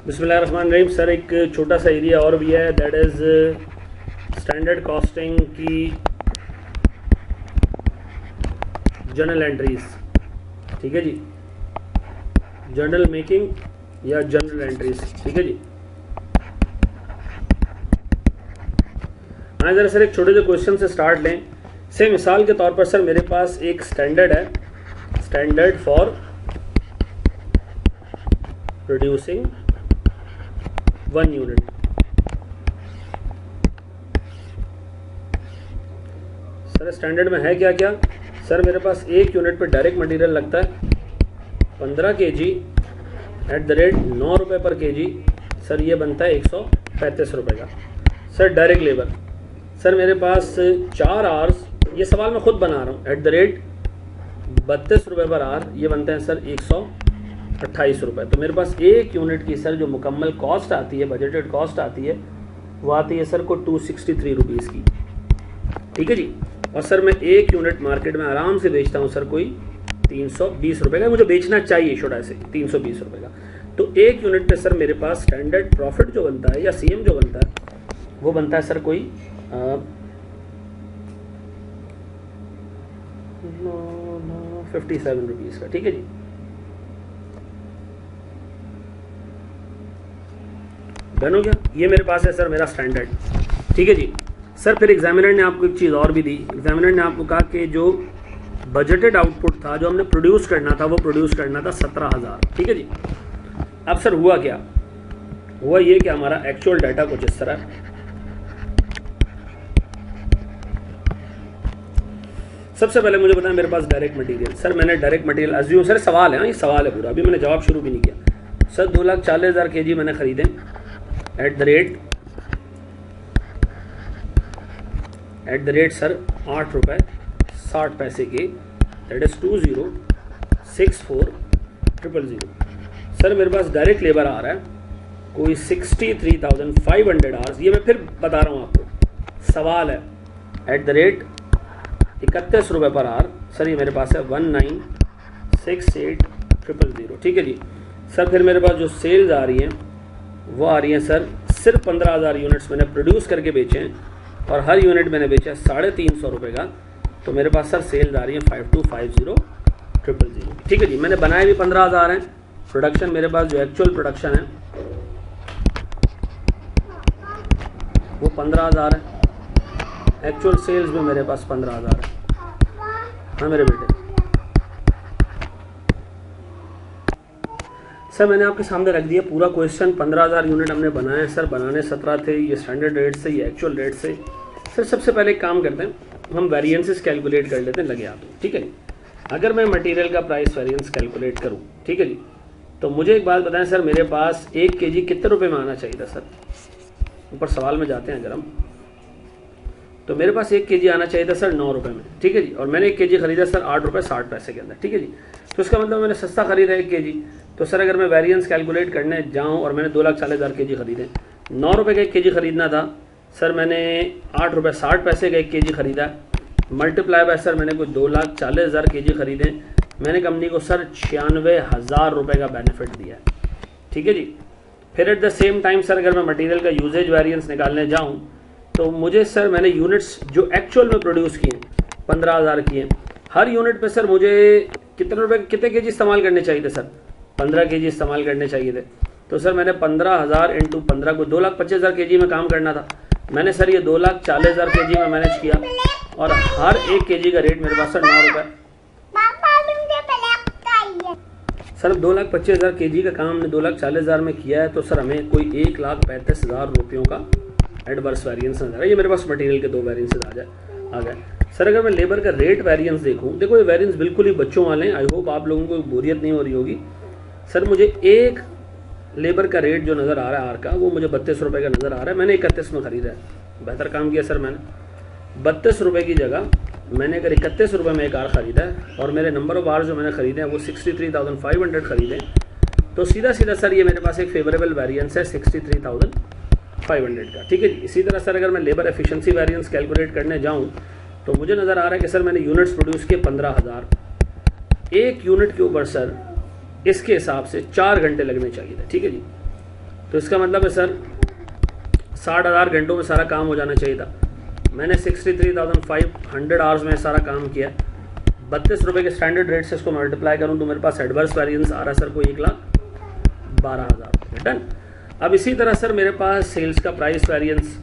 बिस्मिल्लाहिर्रहमानिर्रहीम। सर एक छोटा सा एरिया और भी है, दैट इज़ स्टैंडर्ड कॉस्टिंग की जर्नल एंट्रीज। ठीक है जी, जर्नल मेकिंग या जर्नल एंट्रीज। ठीक है जी। हाँ ज़रा सर एक छोटे से क्वेश्चन से स्टार्ट लें। से मिसाल के तौर पर सर मेरे पास एक स्टैंडर्ड है, standard for producing 1 unit. Sir standard में है क्या क्या? सर मेरे पास 1 यूनिट पे डायरेक्ट मटेरियल लगता है 15 kg एट द रेट 9 रुपये पर kg। सर ये बनता है 135 रुपये का। सर डायरेक्ट लेबर सर मेरे पास 4 आवर्स, ये सवाल मैं खुद बना रहा हूँ, एट द रेट 32 रुपये पर आवर, ये बनते हैं सर 128 रुपये। तो मेरे पास 1 यूनिट की सर जो मुकम्मल कॉस्ट आती है, बजटेड कॉस्ट आती है, वो आती है सर को 263 रुपीज़ की। ठीक है जी। और सर मैं 1 यूनिट मार्केट में आराम से बेचता हूँ सर कोई 320 रुपये का, मुझे बेचना चाहिए छोटा से 320 रुपये का। तो 1 यूनिट पे सर मेरे पास स्टैंडर्ड प्रॉफिट जो बनता है या सीएम जो बनता है वो बनता है सर कोई 57 रुपीज़ का। ठीक है जी। डन हो गया। ये मेरे पास है सर मेरा स्टैंडर्ड। ठीक है जी। सर फिर एग्जामिनर ने आपको एक चीज़ और भी दी। एग्जामिनर ने आपको कहा कि जो बजटेड आउटपुट था, जो हमने प्रोड्यूस करना था, वो प्रोड्यूस करना था 17,000। ठीक है जी। अब सर हुआ क्या? हुआ ये कि हमारा एक्चुअल डाटा कुछ इस तरह है। सबसे पहले मुझे बताएं मेरे पास डायरेक्ट मटेरियल। सर मैंने डायरेक्ट मटेरियल अज्यूम, सर सवाल है, ये सवाल है पूरा, अभी मैंने जवाब शुरू भी नहीं किया। सर 2,40,000 kg मैंने खरीदे एट द रेट सर 8 रुपये 60 पैसे के, दैट इज 20,64,000। सर मेरे पास डायरेक्ट लेबर आ रहा है कोई 63,500 आवर्स। ये मैं फिर बता रहा हूँ आपको, सवाल है, एट द रेट 31 रुपये पर आवर। सर ये मेरे पास है 19,68,000। ठीक है जी। सर फिर मेरे पास जो सेल्स आ रही हैं वो आ रही हैं सर, सिर्फ 15,000 यूनिट्स मैंने प्रोड्यूस करके बेचे हैं और हर यूनिट मैंने बेचा है 350 रुपये का। तो मेरे पास सर सेल्स आ रही है 52,50,000। ठीक है जी। मैंने बनाए भी 15,000 हैं। प्रोडक्शन मेरे पास जो एक्चुअल प्रोडक्शन है वो 15,000 है। एक्चुअल सेल्स में मेरे पास 15,000 है। हाँ मेरे बेटे। सर मैंने आपके सामने रख दिया पूरा क्वेश्चन। 15,000 यूनिट हमने बनाए सर, बनाने 17 थे, ये स्टैंडर्ड रेट से, ये एक्चुअल रेट से। सर सबसे पहले एक काम करते हैं, हम वेरिएंसेस कैलकुलेट कर लेते हैं, लगे आप। ठीक है जी। अगर मैं मटेरियल का प्राइस वेरिएंस कैलकुलेट करूं, ठीक है जी, तो मुझे एक बात बताएं सर, मेरे पास 1 kg कितने रुपए में आना चाहिए था सर? ऊपर सवाल में जाते हैं अगर हम, तो मेरे पास 1 kg आना चाहिए था सर 9 रुपये में। ठीक है जी। और मैंने 1 kg खरीदा सर 8 रुपये 60 पैसे के अंदर। ठीक है जी। तो इसका मतलब मैंने सस्ता खरीदा 1 kg। तो सर अगर मैं वेरिएंस कैलकुलेट करने जाऊं और मैंने 2,40,000 kg खरीदे, 9 रुपये का 1 kg खरीदना था सर, मैंने 8 रुपये 60 पैसे का 1 kg खरीदा, मल्टीप्लाई बाय सर मैंने कोई 2,40,000 kg खरीदे, मैंने कंपनी को सर 96,000 रुपये का बेनिफिट दिया है। ठीक है जी। फिर at the same time sir अगर मैं मटेरियल का यूजेज वेरिएंस निकालने जाऊं तो मुझे सर, मैंने यूनिट्स जो एक्चुअल में प्रोड्यूस किए 15,000 की हैं, हर यूनिट पे सर मुझे कितने रुपए, कितने kg इस्तेमाल करने चाहिए थे सर? 15 kg इस्तेमाल करने चाहिए थे। तो सर मैंने 15,000 इंटू 15 को 2,25,000 kg में काम करना था। मैंने सर ये 2,40,000 kg में मैनेज किया और हर 1 kg का रेट मेरे पास सर 9 रुपये। सर 2,25,000 kg का काम हमने 2,40,000 में किया है, तो सर हमें कोई 1,35,000 रुपयों का एडवर्स वेरिएंस नजर है। ये मेरे पास मटेरियल के 2 वेरिएंसेस आ गए। सर अगर मैं लेबर का रेट वेरिएंस देखूं, देखो ये वेरिएंस बिल्कुल ही बच्चों वाले हैं, आई होप आप लोगों को बोरियत नहीं हो रही होगी। सर मुझे एक लेबर का रेट जो नज़र आ रहा है आर का, वो मुझे 32 रुपये का नज़र आ रहा है। मैंने 31 में ख़रीदा है, बेहतर काम किया सर मैंने। 32 रुपये की जगह मैंने अगर 31 रुपये में एक आर ख़रीदा है और मेरे नंबर ऑफ आर जो मैंने ख़रीदे हैं वो 63,500 ख़रीदे, तो सीधा सीधा सर ये मेरे पास एक फेवरेबल वेरिएंस है 63,500 का। ठीक है जी। इसी तरह सर अगर मैं लेबर एफिशिएंसी वेरिएंस कैलकुलेट करने जाऊं तो मुझे नज़र आ रहा है कि सर मैंने यूनिट्स प्रोड्यूस किए 15,000, 1 यूनिट के ऊपर सर इसके हिसाब से 4 घंटे लगने चाहिए थे। ठीक है जी। तो इसका मतलब है सर 60,000 घंटों में सारा काम हो जाना चाहिए था। मैंने 63,500 आवर्स में सारा काम किया। 32 रुपये के स्टैंडर्ड रेट से इसको मल्टीप्लाई करूँ तो मेरे पास एडवर्स वेरिएंस आ रहा है सर को 1,12,000 रुपये। डन। अब इसी तरह सर मेरे पास सेल्स का प्राइस वेरिएंस,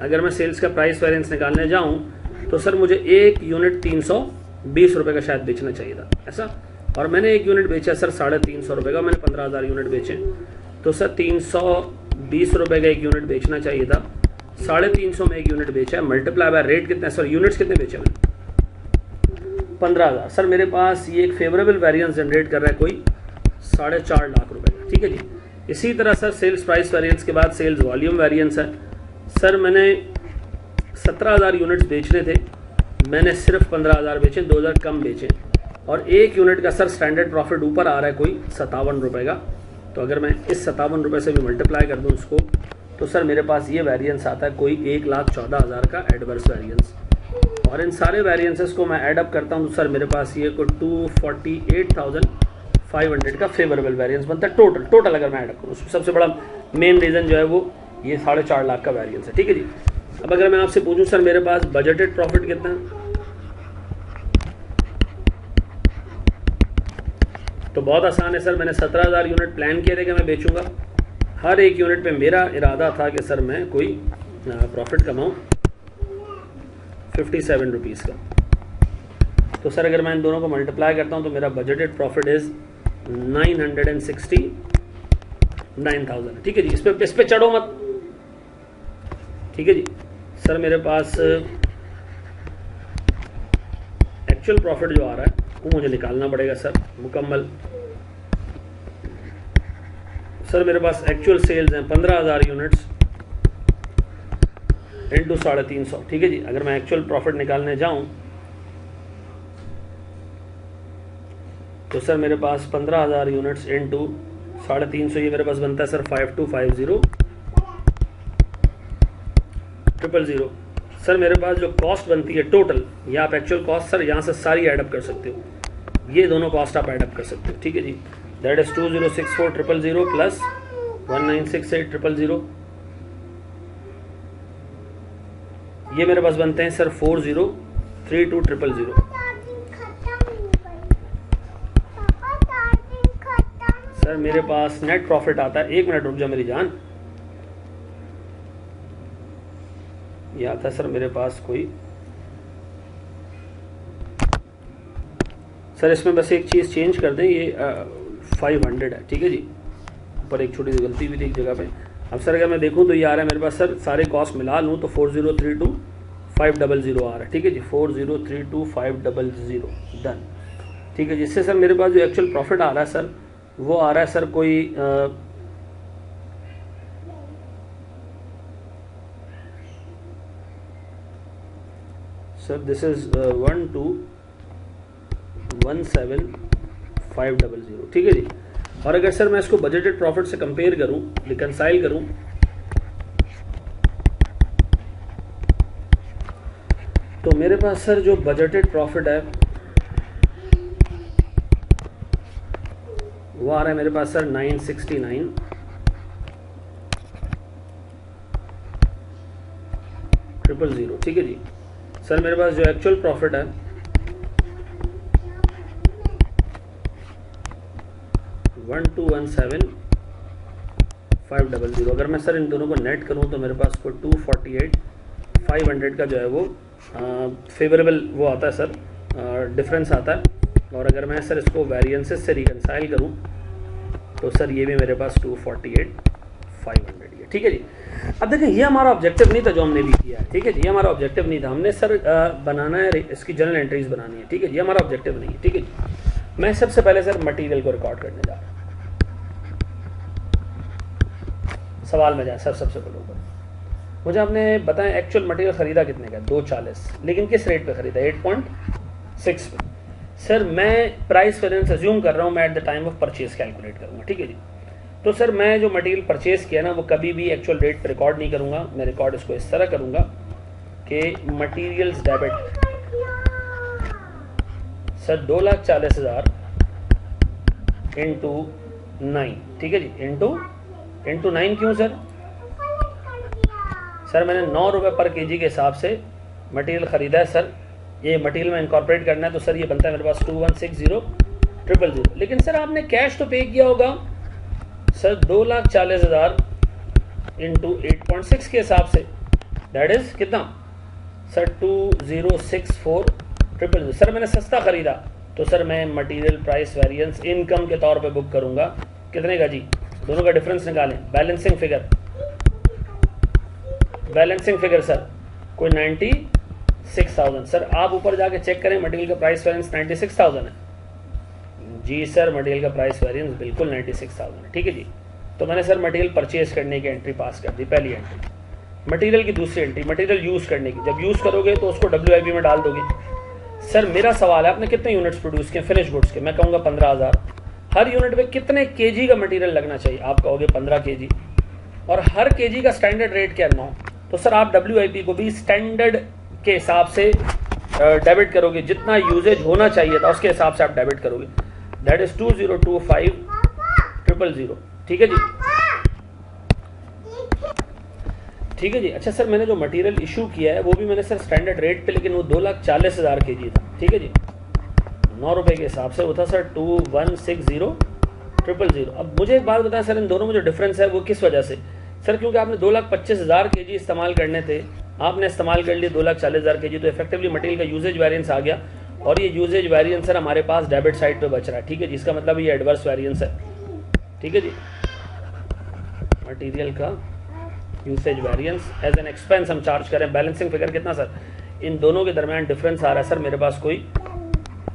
अगर मैं सेल्स का प्राइस वेरिएंस निकालने जाऊँ तो सर मुझे एक यूनिट 320 रुपये का शायद बेचना चाहिए था ऐसा, और मैंने एक यूनिट बेचा सर 350 रुपये का, मैंने 15,000 यूनिट बेचे। तो सर 320 रुपये का एक यूनिट बेचना चाहिए था, 350 में एक यूनिट बेचा है, मल्टीप्लाई बाय रेट कितना है सर, यूनिट्स कितने बेचे मैंने 15,000। सर मेरे पास ये एक फेवरेबल वेरिएंस जनरेट कर रहा है कोई 4.5 लाख रुपए का। ठीक है जी। इसी तरह सर सेल्स प्राइस वेरिएंस के बाद सेल्स वॉल्यूम वेरिएंस है। सर मैंने 17,000 यूनिट्स बेचने थे, मैंने सिर्फ 15,000 बेचे, 2,000 कम बेचे, और एक यूनिट का सर स्टैंडर्ड प्रॉफिट ऊपर आ रहा है कोई 57 रुपये का। तो अगर मैं इस 57 रुपये से भी मल्टीप्लाई कर दूँ उसको, तो सर मेरे पास ये वेरिएंस आता है कोई 1,14,000 का एडवर्स वेरिएंस। और इन सारे वेरिएंसेस को मैं ऐड अप करता हूँ तो सर मेरे पास ये कोई 248,500 का फेवरेबल वेरिएंस बनता है टोटल अगर मैं ऐड अप करूँ। सबसे बड़ा मेन रीज़न जो है वो ये 4.5 लाख का वेरिएंस है। ठीक है जी। अब अगर मैं आपसे पूछूं सर मेरे पास बजटेड प्रॉफिट कितना है, तो बहुत आसान है सर। मैंने 17,000 यूनिट प्लान किए थे कि मैं बेचूंगा। हर एक यूनिट पे मेरा इरादा था कि सर मैं कोई प्रॉफिट कमाऊं 57 रुपीज़ का। तो सर अगर मैं इन दोनों को मल्टीप्लाई करता हूं तो मेरा बजटेड प्रॉफिट इज़ 969,000। ठीक है जी। इस पे चढ़ो मत। ठीक है जी। सर मेरे पास एक्चुअल प्रॉफिट जो आ रहा है वो मुझे निकालना पड़ेगा सर मुकम्मल। सर मेरे पास एक्चुअल सेल्स हैं 15,000 यूनिट्स इंटू 350। ठीक है जी। अगर मैं एक्चुअल प्रॉफिट निकालने जाऊं तो सर मेरे पास 15,000 यूनिट्स इंटू 350, ये मेरे पास बनता है सर 5250,000। सर मेरे पास जो कॉस्ट बनती है टोटल, या आप एक्चुअल कॉस्ट सर यहाँ से सारी ऐडअप कर सकते हो, ये दोनों कॉस्ट आप ऐडअप कर सकते हो। ठीक है जी। That is 2064,000 plus 1968,000। ये मेरे पास बनते हैं सर 4032,000। सर मेरे पास नेट प्रॉफिट आता है, 1 मिनट रुक जा मेरी जान, ये आता है सर मेरे पास कोई, सर इसमें बस एक चीज़ चेंज कर दें, ये 500 है। ठीक है जी। ऊपर एक छोटी सी गलती भी थी एक जगह पे। अब सर अगर मैं देखूं तो ये आ रहा है मेरे पास सर सारे कॉस्ट मिला लूँ तो 4032,500 आ रहा है। ठीक है जी। 4032,500 डन। ठीक है। जिससे सर मेरे पास जो एक्चुअल प्रॉफिट आ रहा है सर वो आ रहा है सर कोई सर दिस इज 12,17,500। ठीक है जी। और अगर सर मैं इसको बजटेड प्रॉफिट से कंपेयर करूं, रिकंसाइल करूं, तो मेरे पास सर जो बजटेड प्रॉफिट है वो आ रहा है मेरे पास सर 969,000। ठीक है जी। सर मेरे पास जो एक्चुअल प्रॉफिट है 12,17,500। अगर मैं सर इन दोनों को नेट करूं तो मेरे पास को 248,500 का जो है वो फेवरेबल वो आता है सर, डिफरेंस आता है। और अगर मैं सर इसको वेरिएंसेस से रिकंसाइल करूं तो सर ये भी मेरे पास 248,500 है। ठीक है जी। अब देखिए ये हमारा ऑब्जेक्टिव नहीं था जो हमने भी किया है। ठीक है जी। ये हमारा ऑब्जेक्टिव नहीं था, हमने सर बनाना है, इसकी जनरल एंट्रीज बनानी है। ठीक है जी। हमारा ऑब्जेक्टिव नहीं है। ठीक है जी। मैं सबसे पहले सर मटेरियल को रिकॉर्ड करने जा रहा हूँ। सवाल में जाए सर सबसे पहले ऊपर मुझे आपने बताया एक्चुअल मटेरियल खरीदा कितने का, 240, लेकिन किस रेट पे खरीदा, 8.6 पे। सर मैं प्राइस वेरिएंस अज्यूम कर रहा हूँ, मैं at the time of purchase calculate करूँगा। ठीक है जी। तो सर मैं जो मटेरियल परचेज किया ना वो कभी भी एक्चुअल रेट पे रिकॉर्ड नहीं करूँगा, मैं रिकॉर्ड इसको इस तरह करूँगा कि मटेरियल्स डेबिट सर 2,40,000 इंटू 9। ठीक है जी। इंटू इंटू 9 क्यों सर? सर मैंने 9 रुपये पर केजी के हिसाब से मटेरियल ख़रीदा है सर, ये मटेरियल में इंकॉर्पोरेट करना है, तो सर ये बनता है मेरे पास 2160,000। लेकिन सर आपने कैश तो पे किया होगा सर 2,40,000 इंटू 8.6 के हिसाब से, दैट इज़ कितना सर 2064,000। सर मैंने सस्ता ख़रीदा तो सर मैं मटेरियल प्राइस वेरिएंस इनकम के तौर पे बुक करूँगा, कितने का जी? दोनों का डिफरेंस निकालें, बैलेंसिंग फिगर सर कोई 96,000। सर आप ऊपर जाके चेक करें, मटेरियल का प्राइस वेरिएंस 96,000 है जी सर, मटेरियल का प्राइस वेरिएंस बिल्कुल 96,000 है, ठीक है जी। तो मैंने सर मटेरियल परचेज करने की एंट्री पास कर दी, पहली एंट्री। मटेरियल की दूसरी एंट्री, मटेरियल यूज़ करने की, जब यूज़ करोगे तो उसको WIP में डाल दोगे। सर मेरा सवाल है, आपने कितने यूनिट्स प्रोड्यूस किए फिनिश गुड्स के? मैं कहूँगा 15,000। हर यूनिट पे कितने केजी का मटेरियल लगना चाहिए? आप कहोगे 15 केजी, और हर केजी का स्टैंडर्ड रेट क्या है? 9। तो सर आप WIP को भी स्टैंडर्ड के हिसाब से डेबिट करोगे, जितना यूजेज होना चाहिए था उसके हिसाब से आप डेबिट करोगे, दैट इज 2025,000, ठीक है जी, ठीक है जी। अच्छा सर मैंने जो मटेरियल इशू किया है वो भी मैंने सर स्टैंडर्ड रेट पे, लेकिन वो 2,40,000 केजी था, ठीक है जी, 9 रुपये के हिसाब से वो था सर 2160,000। अब मुझे एक बात बताएं सर, इन दोनों में जो डिफरेंस है वो किस वजह से? सर क्योंकि आपने 2,25,000 केजी इस्तेमाल करने थे, आपने इस्तेमाल कर लिए 2,40,000 केजी, तो इफेक्टिवली मटेरियल का यूजेज वेरिएंस आ गया, और ये यूजेज वेरिएंस सर हमारे पास डेबिट साइड पे बच रहा है, ठीक है जी। इसका मतलब ये एडवर्स वेरिएंस है, ठीक है जी। मटेरियल का usage variance as an expense हम चार्ज करें। बैलेंसिंग फिगर कितना सर? इन दोनों के दरमियान डिफरेंस आ रहा है सर मेरे पास कोई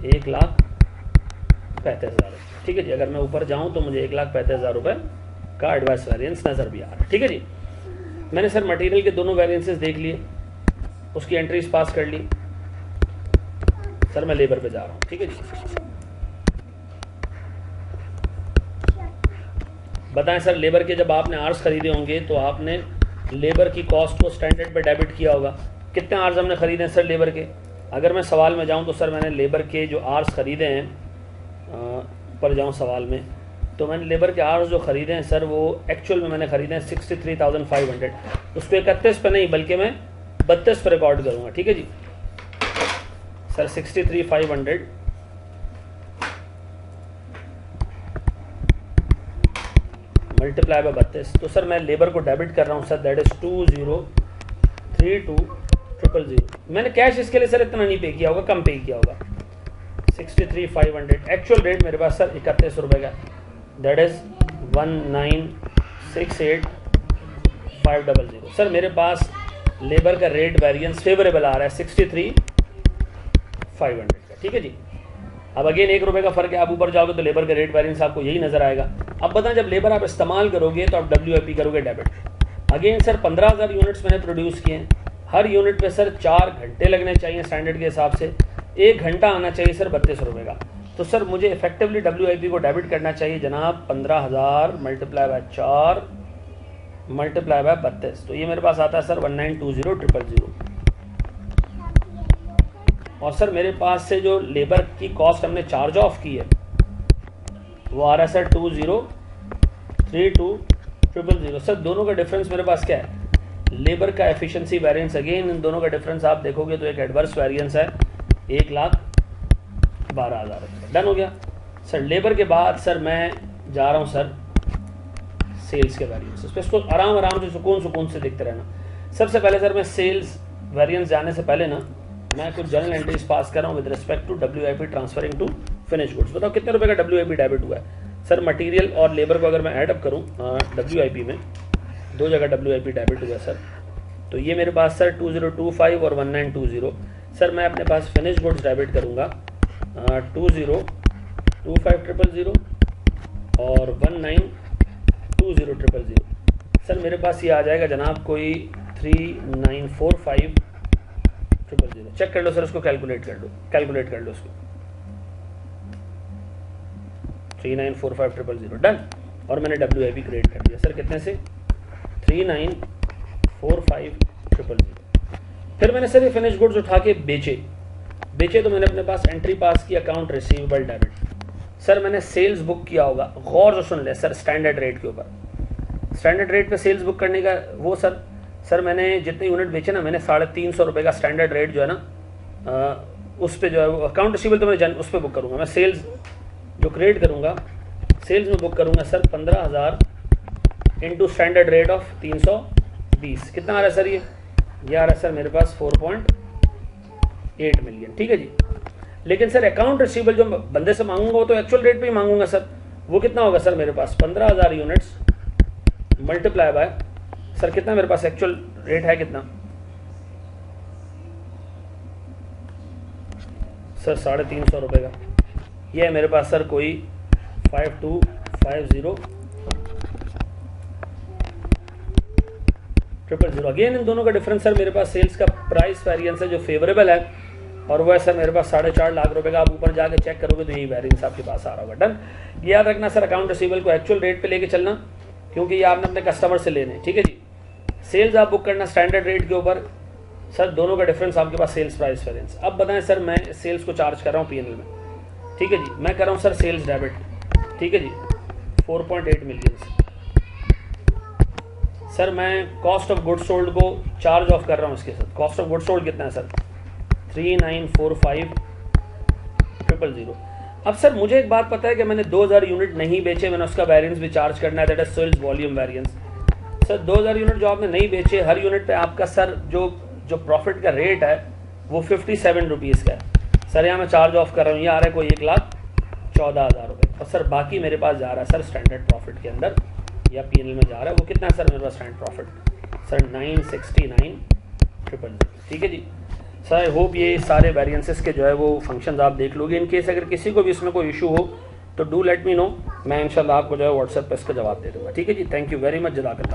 1,35,000, ठीक है जी। अगर मैं ऊपर जाऊं तो मुझे 1,35,000 रुपये का एडवर्स वेरिएंस नज़र भी आ रहा है, ठीक है जी। मैंने सर मटेरियल के दोनों वेरिएंसेस देख लिए, उसकी एंट्रीज पास कर ली। सर मैं लेबर पे जा रहा हूँ, ठीक है जी। बताएं सर, लेबर के जब आपने आर्स खरीदे होंगे तो आपने लेबर की कॉस्ट को स्टैंडर्ड पे डेबिट किया होगा। कितने आर्स हमने खरीदे हैं सर लेबर के? अगर मैं सवाल में जाऊँ तो सर मैंने लेबर के जो आर्स खरीदे हैं, पर जाऊँ सवाल में, तो मैंने लेबर के आवर्स जो ख़रीदे हैं सर वो एक्चुअल में मैंने ख़रीदे हैं 63,500। उसको 31 पे नहीं बल्कि मैं 32 पे रिकॉर्ड करूँगा, ठीक है जी। सर 63,500 मल्टीप्लाई बाय 32, तो सर मैं लेबर को डेबिट कर रहा हूँ सर, दैट इज़ 20,32,000। मैंने कैश इसके लिए सर इतना नहीं पे किया होगा, कम पे किया होगा। 63,500 एक्चुअल रेट मेरे पास सर 31 रुपये का, दैट इज़ 1968,500। सर मेरे पास लेबर का रेट वेरिएंस फेवरेबल आ रहा है 63,500 का, ठीक है जी। अब अगेन 1 रुपये का फ़र्क है, आप ऊपर जाओगे तो लेबर का रेट वेरिएंस आपको यही नज़र आएगा। अब बताएं, जब लेबर आप इस्तेमाल करोगे तो आप WIP करोगे डेबिट। अगेन सर 15,000 यूनिट्स मैंने प्रोड्यूस किए हैं, हर यूनिट पे सर 4 घंटे लगने चाहिए स्टैंडर्ड के हिसाब से, 1 घंटा आना चाहिए सर 32 रुपये का। तो सर मुझे इफेक्टिवली WIP को डेबिट करना चाहिए जनाब 15,000 मल्टीप्लाई बाय 4 मल्टीप्लाई बाय 32, तो ये मेरे पास आता है सर 19,20,000। और सर मेरे पास से जो लेबर की कॉस्ट हमने चार्ज ऑफ की है वो आ रहा है सर 20,32,000। सर दोनों का डिफरेंस मेरे पास क्या है? लेबर का एफिशिएंसी वेरिएंस, अगेन इन दोनों का डिफरेंस आप देखोगे तो एक एडवर्स वेरिएंस है 1,12,000। डन हो गया सर। लेबर के बाद सर मैं जा रहा हूँ सर सेल्स के वेरिएंस पे, इसको आराम आराम से सुकून से देखते रहना। सबसे पहले सर मैं सेल्स वेरिएंस जाने से पहले ना मैं कुछ जनरल एंट्रीज पास कर रहा हूँ with respect to WIP transferring to finish goods. बताओ कितने रुपए का WIP डेबिट हुआ है सर? मटेरियल और लेबर को अगर मैं ऐड अप करूँ WIP में, 2 जगह WIP डेबिट हुआ सर, तो ये मेरे पास सर 2025 और 1920। सर मैं अपने पास फिनिश गुड्स डेबिट करूँगा 2025,000 और 1920,000। सर मेरे पास ये आ जाएगा जनाब कोई 3945,000। चेक कर लो सर, उसको कैलकुलेट कर लो उसको, 3945,000 डन। और मैंने WIP क्रिएट कर दिया सर कितने से? 3945,000। फिर मैंने सर ये फिनिश गुड्स उठा के बेचे तो मैंने अपने पास एंट्री पास की अकाउंट रिसीवेबल डेबिट। सर मैंने सेल्स बुक किया होगा, गौर से सुन ले सर, स्टैंडर्ड रेट के ऊपर स्टैंडर्ड रेट पे सेल्स बुक करने का वो सर मैंने जितने यूनिट बेचे ना, मैंने 350 रुपये का स्टैंडर्ड रेट जो है ना उस पर जो है वो अकाउंट रिसीवेबल तो मैं उस पर बुक करूँगा। मैं सेल्स जो क्रिएट करूँगा, सेल्स में बुक करूँगा sir 15,000 into standard rate of 320। कितना आ रहा है सर? ये आ रहा है सर मेरे पास 4.8 मिलियन। ठीक है जी। लेकिन सर अकाउंट रिसीवेबल जो बंदे से मांगूंगा वो तो एक्चुअल रेट पे ही मांगूंगा सर। वो कितना होगा सर मेरे पास? 15,000 यूनिट्स मल्टीप्लाई बाय सर कितना मेरे पास एक्चुअल रेट है कितना सर? 350 रुपये का। ये है मेरे पास सर कोई 5250 000। अगेन इन दोनों का डिफरेंस सर मेरे पास सेल्स का प्राइस वेरिएंस है जो फेवरेबल है, और वह सर मेरे पास 4.5 लाख रुपए का। आप ऊपर जाके चेक करोगे तो यही वेरिएंस आपके पास आ रहा होगा। डन। याद रखना सर अकाउंट रिसीवेबल को एक्चुअल रेट पे लेके चलना, क्योंकि ये आपने अपने कस्टमर से लेने। ठीक है जी। सेल्स आप बुक करना स्टैंडर्ड रेट के ऊपर। सर दोनों का डिफरेंस आपके पास सेल्स प्राइस वेरिएंस। अब बताएं सर, मैं सेल्स को चार्ज कर रहा हूँ पीएनएल में। ठीक है जी। मैं कर रहा हूँ सर सेल्स डेबिट। ठीक है जी, 4.8 मिलियन। सर मैं कॉस्ट ऑफ गुड्स सोल्ड को चार्ज ऑफ कर रहा हूँ इसके साथ। कॉस्ट ऑफ गुड्स सोल्ड कितना है सर? 3945,000। अब सर मुझे एक बात पता है कि मैंने 2000 यूनिट नहीं बेचे, मैंने उसका वेरिएंस भी चार्ज करना है, that is sales volume variance. Sir 2000 unit जो आपने नहीं बेचे, हर यूनिट पे आपका सर जो प्रॉफिट का रेट है वो 57 रुपीज़ का है सर। यहाँ मैं चार्ज ऑफ कर रहा हूँ, ये आ रहा है कोई 1,14,000 रुपये। और सर बाकी मेरे पास जा रहा है सर स्टैंडर्ड प्रॉफिट के अंदर या पीएनएल में जा रहा है। वो कितना है सर मेरे पास स्टैंडर्ड प्रॉफिट? सर 969,000। ठीक है जी। सर आई होप ये सारे वेरिएंसेस के जो है वो फंक्शंस आप देख लोगे। इन केस अगर किसी को भी इसमें कोई इशू हो तो डू लेट मी नो, मैं इंशाल्लाह आपको जो है व्हाट्सएप पे इसका जवाब दे दूँगा। ठीक है जी। Thank you very much. जज़ाकल्लाह।